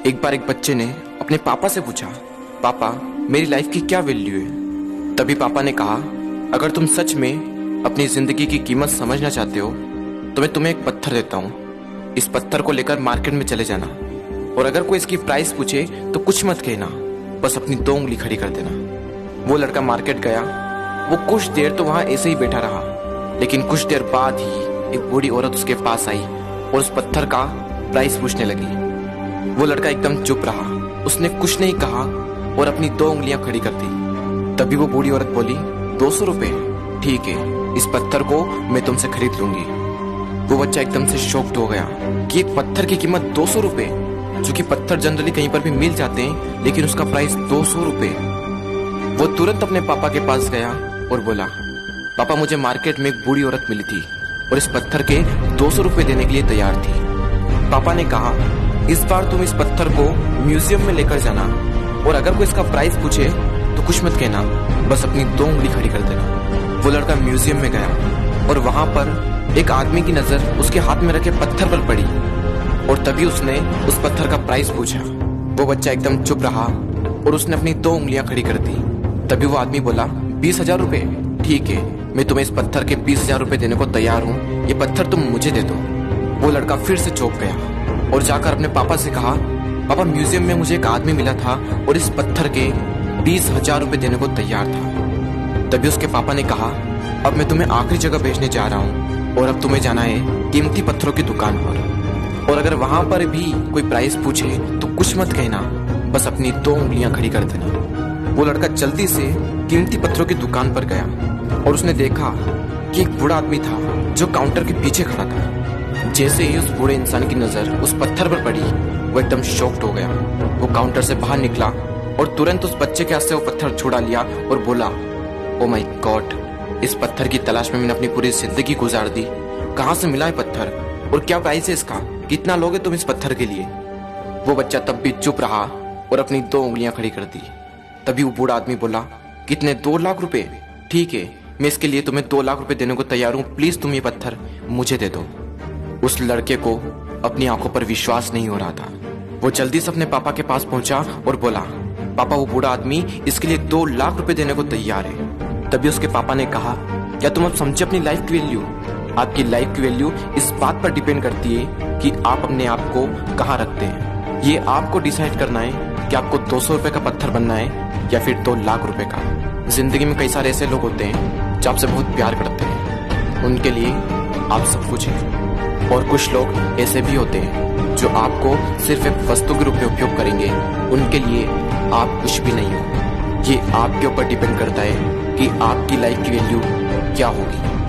एक बार एक बच्चे ने अपने पापा से पूछा, पापा मेरी लाइफ की क्या वैल्यू है। तभी पापा ने कहा, अगर तुम सच में अपनी जिंदगी की कीमत समझना चाहते हो तो मैं तुम्हें एक पत्थर देता हूँ। इस पत्थर को लेकर मार्केट में चले जाना और अगर कोई इसकी प्राइस पूछे तो कुछ मत कहना, बस अपनी 2 उंगली खड़ी कर देना। वो लड़का मार्केट गया। वो कुछ देर तो वहां ऐसे ही बैठा रहा, लेकिन कुछ देर बाद ही एक बूढ़ी औरत उसके पास आई और उस पत्थर का प्राइस पूछने लगी। वो लड़का एकदम चुप रहा, उसने कुछ नहीं कहा और अपनी 2 उंगलियां खड़ी कर दी। तभी वो बूढ़ी औरत बोली, 200 रुपए, ठीक है, इस पत्थर को मैं तुमसे खरीद लूंगी। वो बच्चा एकदम से शॉक्ड हो गया कि एक पत्थर की कीमत 200 रुपए, जो कि पत्थर जनरली कहीं पर भी मिल जाते हैं, लेकिन उसका प्राइस 200 रुपए। वो तुरंत अपने पापा के पास गया और बोला, पापा मुझे मार्केट में एक बूढ़ी औरत मिली थी और इस पत्थर के 200 रुपए देने के लिए तैयार थी। पापा ने कहा, इस बार तुम इस पत्थर को म्यूजियम में लेकर जाना और अगर कोई इसका प्राइस पूछे तो कुछ मत कहना, बस अपनी 2 उंगली खड़ी कर देना। वो लड़का म्यूजियम में गया और वहां पर एक आदमी की नजर उसके हाथ में रखे पत्थर पर पड़ी और तभी उसने उस पत्थर का प्राइस पूछा। वो बच्चा एकदम चुप रहा और उसने अपनी 2 उंगलियां खड़ी कर दी। तभी वो आदमी बोला, 20,000 रुपए, ठीक है, मैं तुम्हें इस पत्थर के 20,000 रुपए देने को तैयार हूँ, ये पत्थर तुम मुझे दे दो। वो लड़का फिर से चौंक गया और जाकर अपने पापा से कहा, पापा म्यूजियम में मुझे एक आदमी मिला था और इस पत्थर के 20,000 रुपए देने को तैयार था। तभी उसके पापा ने कहा, अब मैं तुम्हें आखिरी जगह भेजने जा रहा हूँ और अब तुम्हें जाना है कीमती पत्थरों की दुकान पर और अगर वहां पर भी कोई प्राइस पूछे तो कुछ मत कहना, बस अपनी 2 उंगलियां खड़ी कर देना। वो लड़का जल्दी से कीमती पत्थरों की दुकान पर गया और उसने देखा कि एक बूढ़ा आदमी था जो काउंटर के पीछे खड़ा था। जैसे ही उस बूढ़े इंसान की नजर उस पत्थर पर पड़ी, वो एकदम शॉक्ड हो गया। वो काउंटर से बाहर निकला और तुरंत उस बच्चे के हाथ से वो पत्थर छुड़ा लिया और बोला, ओ माय गॉड, इस पत्थर की तलाश में मैंने अपनी पूरी जिंदगी गुजार दी। कहाँ से मिला है पत्थर और क्या प्राइस है इसका, कितना लोगे तुम इस पत्थर के लिए। वो बच्चा तब भी चुप रहा और अपनी 2 उंगलियां खड़ी कर दी। तभी वो बूढ़ा आदमी बोला, कितने, 2 लाख रुपए, ठीक है, मैं इसके लिए तुम्हें 2 लाख रुपए देने को तैयार हूँ, प्लीज तुम ये पत्थर मुझे दे दो। उस लड़के को अपनी आंखों पर विश्वास नहीं हो रहा था। वो जल्दी से अपने पापा के पास पहुंचा और बोला, पापा वो बूढ़ा आदमी इसके लिए 2 लाख रुपए देने को तैयार है। तभी उसके पापा ने कहा, क्या तुम अब समझे अपनी लाइफ की वैल्यू? आपकी लाइफ की वैल्यू इस बात पर डिपेंड करती है कि आप अपने आप को कहाँ रखते हैं। ये आपको डिसाइड करना है कि आपको 200 रुपए का पत्थर बनना है या फिर 2 लाख रुपए का। जिंदगी में कई सारे ऐसे लोग होते हैं जो आपसे बहुत प्यार करते हैं, उनके लिए आप सब कुछ हैं, और कुछ लोग ऐसे भी होते हैं जो आपको सिर्फ एक वस्तु के रूप में उपयोग करेंगे, उनके लिए आप कुछ भी नहीं हो। ये आपके ऊपर डिपेंड करता है कि आपकी लाइफ की वैल्यू क्या होगी।